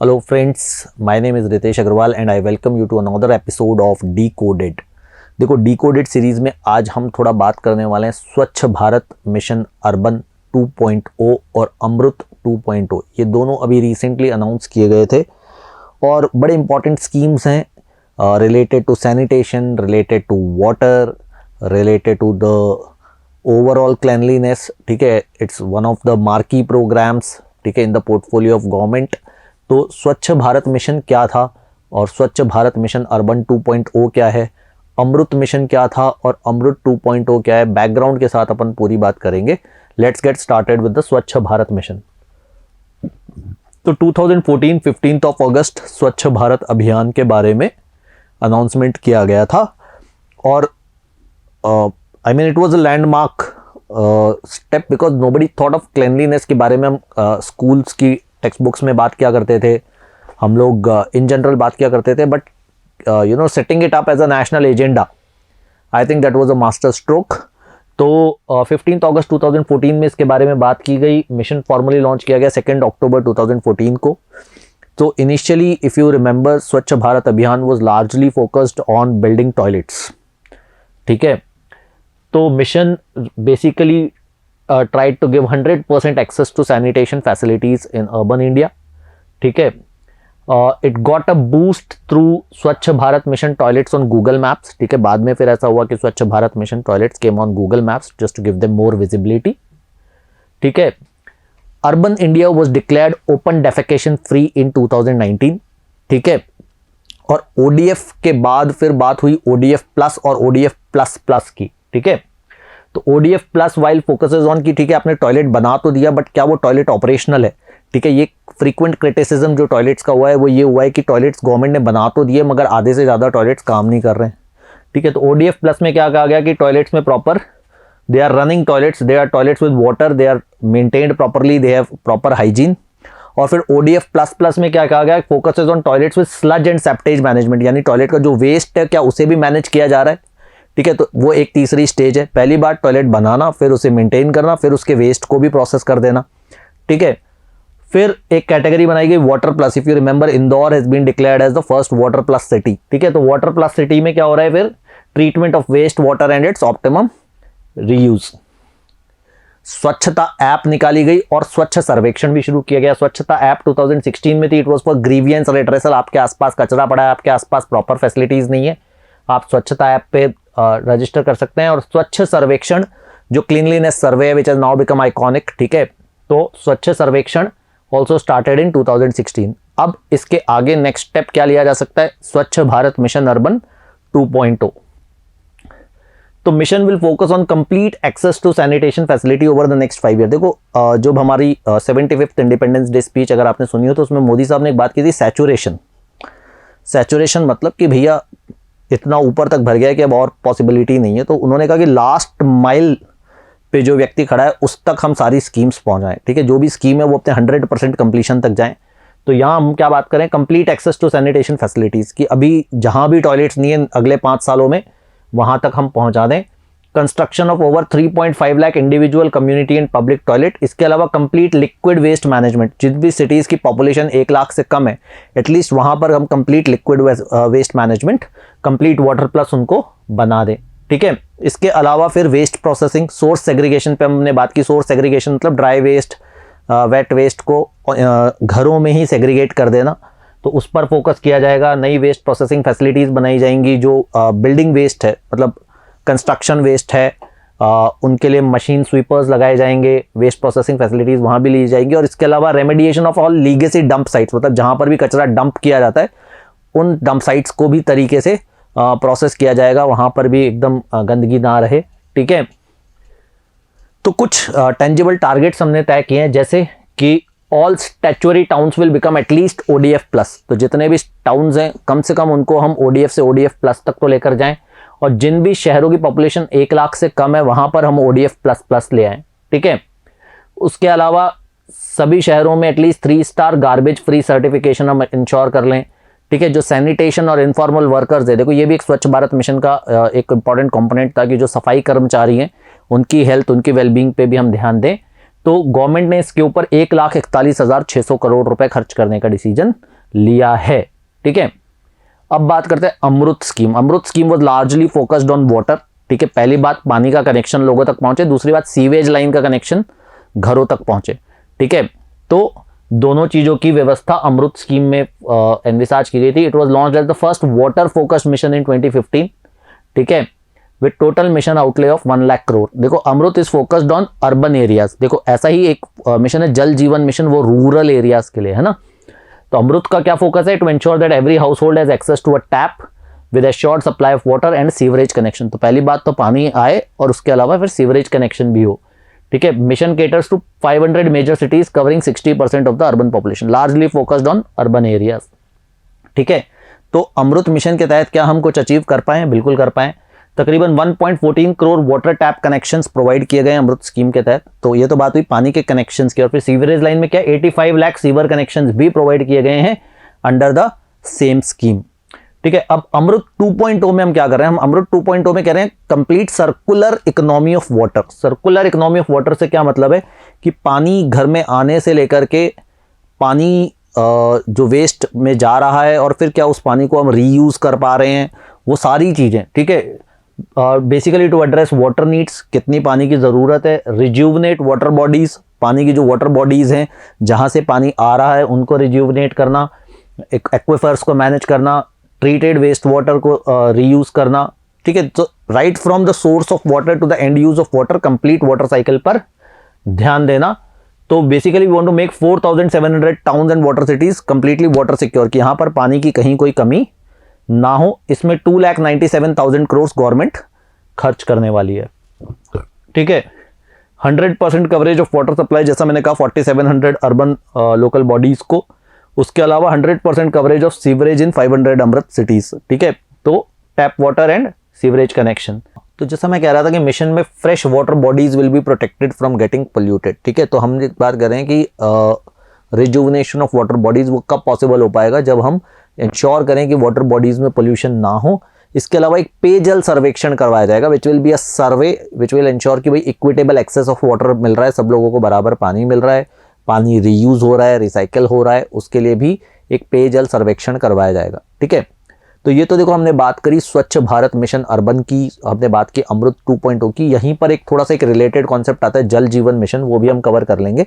Hello friends, my name is Ritesh Agarwal and I welcome you to another episode of Decoded। देखो Decoded series में आज हम थोड़ा बात करने वाले हैं स्वच्छ भारत मिशन अर्बन 2.0 और अमृत 2.0। ये दोनों अभी रिसेंटली अनाउंस किए गए थे और बड़े इंपॉर्टेंट स्कीम्स हैं related to sanitation, related to water, related to the overall cleanliness. ठीक है, it's one of the marquee programmes, ठीक है, in the portfolio of government. तो स्वच्छ भारत मिशन क्या था और स्वच्छ भारत मिशन अर्बन 2.0 क्या है, अमृत मिशन क्या था और अमृत 2.0 क्या है, बैकग्राउंड के साथ अपन पूरी बात करेंगे। Let's get started with the स्वच्छ भारत मिशन। तो 2014 15 ऑफ अगस्त स्वच्छ भारत अभियान के बारे में अनाउंसमेंट किया गया था और I mean it was a landmark step because nobody thought of cleanliness के बारे में हम स्कूल्स की टेक्स्ट बुक्स में बात किया करते थे, हम लोग इन जनरल बात किया करते थे, but setting it up as a national agenda, I think that was a masterstroke. तो 15 अगस्त 2014 में इसके बारे में बात की गई। मिशन फॉर्मली लॉन्च किया गया 2 अक्टूबर 2014 को। तो इनिशियली इफ़ यू रिमेंबर, स्वच्छ भारत अभियान was largely focused on building toilets. ठीक है, तो mission basically tried to give 100% access to sanitation facilities in urban India. ठीक है, it got a boost through स्वच्छ Bharat mission toilets on Google Maps। ठीक है, बाद में फिर ऐसा हुआ कि स्वच्छ Bharat mission toilets came on Google Maps just to give them more visibility। ठीक है, urban India was declared open defecation free in 2019। ठीक है, और ODF के बाद फिर बात हुई ODF प्लस और ODF प्लस प्लस की। ठीक है, तो ODF plus while focuses on की, ठीक है, आपने टॉयलेट बना तो दिया बट क्या वो टॉयलेट ऑपरेशनल है। ठीक है, ये फ्रीक्वेंट क्रिटिसिज्म जो टॉयलेट्स का हुआ है वो ये हुआ है कि टॉयलेट्स गवर्नमेंट ने बना तो दिए मगर आधे से ज़्यादा टॉयलेट्स काम नहीं कर रहे हैं। ठीक है, तो ODF प्लस में क्या कहा गया कि टॉयलेट्स में proper they are running toilets, they are toilets with water, they are maintained properly, they have proper hygiene. और फिर ODF प्लस प्लस में क्या कहा गया, focuses on toilets with sludge and septage management, यानी टॉयलेट का जो वेस्ट है क्या उसे भी मैनेज किया जा रहा है। ठीक है, तो वो एक तीसरी स्टेज है। पहली बार टॉयलेट बनाना, फिर उसे मेंटेन करना, फिर उसके वेस्ट को भी प्रोसेस कर देना। ठीक है, फिर एक कैटेगरी बनाई गई water plus. If you remember, Indore has been declared as the first water plus city. ठीक है, तो वाटर प्लस सिटी में क्या हो रहा है, फिर treatment of waste water and its optimum reuse. स्वच्छता ऐप निकाली गई और स्वच्छ सर्वेक्षण भी शुरू किया गया। स्वच्छता ऐप 2016 में थी, it was for grievance redressal. आपके आसपास कचरा पड़ा है, आपके आसपास प्रॉपर फैसिलिटीज नहीं है, आप स्वच्छता ऐप पे रजिस्टर कर सकते हैं। और स्वच्छ सर्वेक्षण जो cleanliness survey which has now become iconic. ठीक है, तो स्वच्छ सर्वेक्षण ऑल्सो स्टार्टेड इन 2016। अब इसके आगे नेक्स्ट स्टेप क्या लिया जा सकता है, स्वच्छ भारत मिशन अर्बन 2.0। तो mission will focus on complete access to sanitation facility over the next 5 year. देखो जब हमारी 75th इंडिपेंडेंस डे स्पीच अगर आपने सुनी हो तो उसमें मोदी साहब ने एक बात की थी, सैचुरेशन मतलब कि भैया इतना ऊपर तक भर गया है कि अब और पॉसिबिलिटी नहीं है। तो उन्होंने कहा कि लास्ट माइल पे जो व्यक्ति खड़ा है उस तक हम सारी स्कीम्स पहुंचाएं। ठीक है, जो भी स्कीम है वो अपने 100% कंप्लीशन तक जाएं। तो यहाँ हम क्या बात करें, complete access to sanitation facilities की, अभी जहाँ भी टॉयलेट्स नहीं है अगले 5 सालों में वहाँ तक हम पहुँचा दें। Construction of over 3.5 lakh individual community and public toilet. इसके अलावा कंप्लीट लिक्विड वेस्ट मैनेजमेंट, जिन भी सिटीज़ की पॉपुलेशन 1 लाख से कम है एटलीस्ट वहाँ पर हम complete liquid waste management, complete water plus उनको बना दें। ठीक है, इसके अलावा फिर वेस्ट प्रोसेसिंग, सोर्स सेग्रीगेशन पे हमने बात की। सोर्स सेग्रीगेशन मतलब ड्राई वेस्ट, वेट वेस्ट को घरों में ही सेग्रीगेट कर देना, तो उस पर फोकस किया जाएगा। नई वेस्ट प्रोसेसिंग फैसिलिटीज़ बनाई जाएंगी। जो बिल्डिंग वेस्ट है मतलब कंस्ट्रक्शन वेस्ट है, उनके लिए मशीन स्वीपर्स लगाए जाएंगे, वेस्ट प्रोसेसिंग फैसिलिटीज़ वहाँ भी ली जाएंगी। और इसके अलावा remediation of all legacy dump sites, मतलब जहाँ पर भी कचरा डंप किया जाता है उन डंप साइट्स को भी तरीके से प्रोसेस किया जाएगा, वहाँ पर भी एकदम गंदगी ना रहे। ठीक है, तो कुछ टेंजिबल टारगेट्स हमने तय किए हैं, जैसे कि all statutory towns will become at least ODF plus. तो जितने भी टाउन्स हैं कम से कम उनको हम ODF से ODF प्लस तक तो लेकर जाएं। और जिन भी शहरों की पॉपुलेशन 1 लाख से कम है वहाँ पर हम ODF प्लस प्लस ले आएँ। ठीक है, उसके अलावा सभी शहरों में at least 3 star garbage free certification हम इंश्योर कर लें। ठीक है, जो सैनिटेशन और इनफॉर्मल वर्कर्स है, देखो ये भी एक स्वच्छ भारत मिशन का एक इंपॉर्टेंट कंपोनेंट था कि जो सफाई कर्मचारी हैं उनकी हेल्थ, उनकी वेलबींग पे भी हम ध्यान दें। तो गवर्नमेंट ने इसके ऊपर 1,41,600 करोड़ रुपए खर्च करने का डिसीजन लिया है। ठीक है, अब बात करते हैं AMRUT scheme. AMRUT scheme was largely focused on water. ठीक है, पहली बात पानी का कनेक्शन लोगों तक पहुंचे, दूसरी बात सीवेज लाइन का कनेक्शन घरों तक पहुंचे। ठीक है, तो दोनों चीजों की व्यवस्था अमृत स्कीम में एनविसाज की गई थी। It was launched as the first water focused mission in 2015। ठीक है, with total mission outlay of 1 lakh crore. देखो AMRUT is focused on urban areas. देखो ऐसा ही एक मिशन है जल जीवन मिशन, वो रूरल एरियाज के लिए है ना। तो अमृत का क्या फोकस है? To ensure that every household has access to a tap with assured supply of water and sewerage connection. तो पहली बात तो पानी आए और उसके अलावा फिर सीवरेज कनेक्शन भी हो। ठीक है, mission caters to 500 major cities covering 60% of the urban population, largely focused on urban areas. ठीक है, तो अमृत मिशन के तहत क्या हम कुछ अचीव कर पाए? बिल्कुल कर पाए। तकरीबन 1.14 crore water tap connections provide किए गए अमृत स्कीम के तहत। तो ये तो बात हुई पानी के कनेक्शंस की। और फिर सीवरेज लाइन में क्या 85 लाख सीवर कनेक्शंस भी प्रोवाइड किए गए हैं अंडर द सेम स्कीम। ठीक है, अब अमृत 2.0 में हम क्या कर रहे हैं? हम अमृत 2.0 में कह रहे हैं complete circular economy of water. Circular economy of water से क्या मतलब है कि पानी घर में आने से लेकर के पानी जो वेस्ट में जा रहा है और फिर क्या उस पानी को हम रीयूज कर पा रहे हैं, वो सारी चीजें। ठीक है, basically to address water needs, कितनी पानी की ज़रूरत है, रिज्यूवनेट वाटर बॉडीज़, पानी की जो वाटर बॉडीज़ हैं जहाँ से पानी आ रहा है उनको रिज्यूवनेट करना, एक्विफर्स को मैनेज करना, ट्रीटेड वेस्ट वाटर को रीयूज़ करना। ठीक है, तो right from the source of water to the end use of water, complete water cycle पर ध्यान देना। तो basically we want to make 4,700 towns and water cities completely water secure, कि यहाँ पर पानी की कहीं कोई कमी ना हो। इसमें 2,97,000 करोड़ गवर्नमेंट खर्च करने वाली है। ठीक है, 100% कवरेज ऑफ वाटर सप्लाई, जैसा मैंने कहा 4,700 अर्बन लोकल बॉडीज को, उसके अलावा 100% coverage of sewerage in 500 AMRUT cities. ठीक है, तो tap water and sewerage connection. तो जैसा मैं कह रहा था कि मिशन में fresh water bodies will be protected from getting polluted. ठीक है, तो हम एक बात कर रहे हैं कि रिजुवनेशन ऑफ वाटर बॉडीज वो कब पॉसिबल हो पाएगा? जब हम इंश्योर करें कि वाटर बॉडीज में पोल्यूशन ना हो। इसके अलावा एक पेयजल सर्वेक्षण करवाया जाएगा, which will be a survey which will ensure कि भाई इक्विटेबल एक्सेस ऑफ वाटर मिल रहा है, सब लोगों को बराबर पानी मिल रहा है, पानी रीयूज हो रहा है, रिसाइकल हो रहा है, उसके लिए भी एक पेयजल सर्वेक्षण करवाया जाएगा। ठीक है, तो ये तो देखो हमने बात करी स्वच्छ भारत मिशन अर्बन की, हमने बात की अमृत 2.0 की। यहीं पर एक थोड़ा सा एक रिलेटेड कॉन्सेप्ट आता है जल जीवन मिशन, वो भी हम कवर कर लेंगे।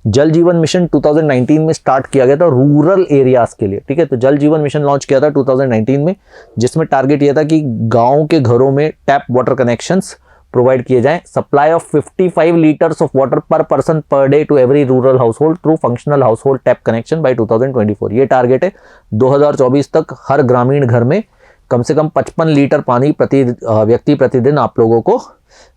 जल जीवन मिशन 2019 में स्टार्ट किया गया था रूरल एरियाज के लिए। ठीक है, तो जल जीवन मिशन लॉन्च किया था 2019 में, जिसमें टारगेट यह था कि गांव के घरों में टैप वाटर कनेक्शंस प्रोवाइड किए जाएं। Supply of 55 litres of water per person per day to every rural household through functional household tap connection by 2024। ये टारगेट है 2024 तक हर ग्रामीण घर में कम से कम 55 लीटर पानी प्रति व्यक्ति प्रतिदिन आप लोगों को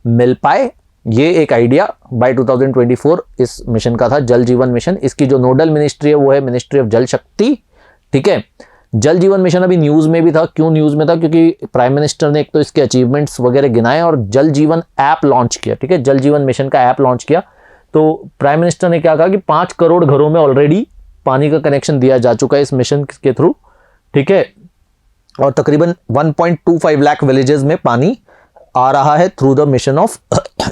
मिल पाए। ये एक आइडिया बाय 2024 इस मिशन का था, जल जीवन मिशन। इसकी जो नोडल मिनिस्ट्री है वो है मिनिस्ट्री ऑफ जल शक्ति। ठीक है, जल जीवन मिशन अभी न्यूज़ में भी था। क्यों न्यूज़ में था? क्योंकि प्राइम मिनिस्टर ने एक तो इसके अचीवमेंट्स वगैरह गिनाए और जल जीवन ऐप लॉन्च किया। ठीक है, जल जीवन मिशन का ऐप लॉन्च किया। तो प्राइम मिनिस्टर ने क्या कहा कि 5 करोड़ घरों में ऑलरेडी पानी का कनेक्शन दिया जा चुका है इस मिशन के थ्रू। ठीक है, और तकरीबन 1.25 लाख विलेजेस में पानी आ रहा है थ्रू द मिशन ऑफ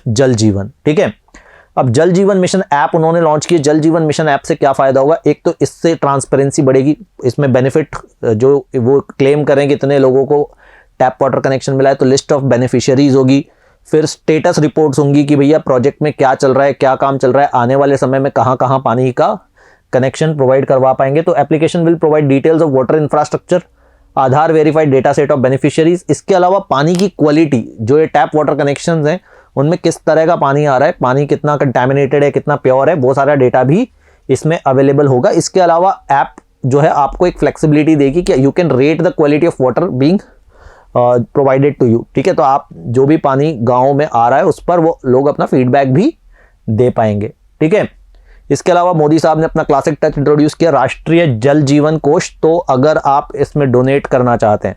जल जीवन। ठीक है, अब जल जीवन मिशन ऐप उन्होंने लॉन्च किया। जल जीवन मिशन ऐप से क्या फायदा होगा? एक तो इससे ट्रांसपेरेंसी बढ़ेगी, इसमें बेनिफिट जो वो क्लेम करें कि इतने लोगों को टैप वाटर कनेक्शन मिला है तो लिस्ट ऑफ बेनिफिशियरीज होगी। फिर स्टेटस रिपोर्ट्स होंगी कि भैया प्रोजेक्ट में क्या चल रहा है, क्या काम चल रहा है, आने वाले समय में कहाँ कहाँ पानी का कनेक्शन प्रोवाइड करवा पाएंगे। तो application will provide details of water infrastructure, Aadhaar verified data set of beneficiaries. इसके अलावा पानी की क्वालिटी, जो ये टैप वाटर कनेक्शंस हैं उनमें किस तरह का पानी आ रहा है, पानी कितना कंटैमिनेटेड है, कितना प्योर है, वो सारा डेटा भी इसमें अवेलेबल होगा। इसके अलावा ऐप जो है आपको एक फ्लेक्सिबिलिटी देगी कि you can rate the quality of water being provided to you. ठीक है, तो आप जो भी पानी गाँव में आ रहा है उस पर वो लोग अपना फीडबैक भी दे पाएंगे। ठीक है, इसके अलावा मोदी साहब ने अपना क्लासिक टच इंट्रोड्यूस किया, राष्ट्रीय जल जीवन कोष। तो अगर आप इसमें डोनेट करना चाहते हैं,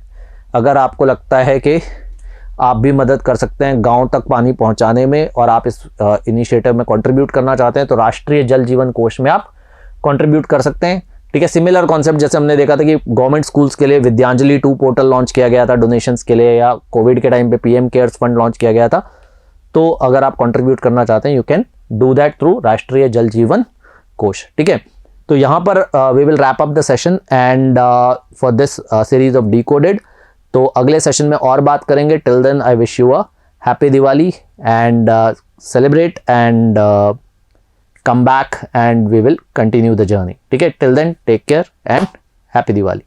अगर आपको लगता है कि आप भी मदद कर सकते हैं गांव तक पानी पहुंचाने में और आप इस इनिशिएटिव में कंट्रीब्यूट करना चाहते हैं, तो राष्ट्रीय जल जीवन कोष में आप कंट्रीब्यूट कर सकते हैं। ठीक है, सिमिलर कॉन्सेप्ट जैसे हमने देखा था कि गवर्नमेंट स्कूल्स के लिए विद्यांजलि 2 पोर्टल लॉन्च किया गया था डोनेशंस के लिए, या कोविड के टाइम पे PM केयर्स फंड लॉन्च किया गया था। तो अगर आप कंट्रीब्यूट करना चाहते हैं, you can do that through Rashtriya Jal Jeevan Kosh. ठीक है, तो यहाँ पर we will wrap up the session and for this series of decoded. तो अगले सेशन में और बात करेंगे। Till then I wish you a happy Diwali and celebrate and come back and we will continue the journey. ठीक है, till then take care and happy Diwali.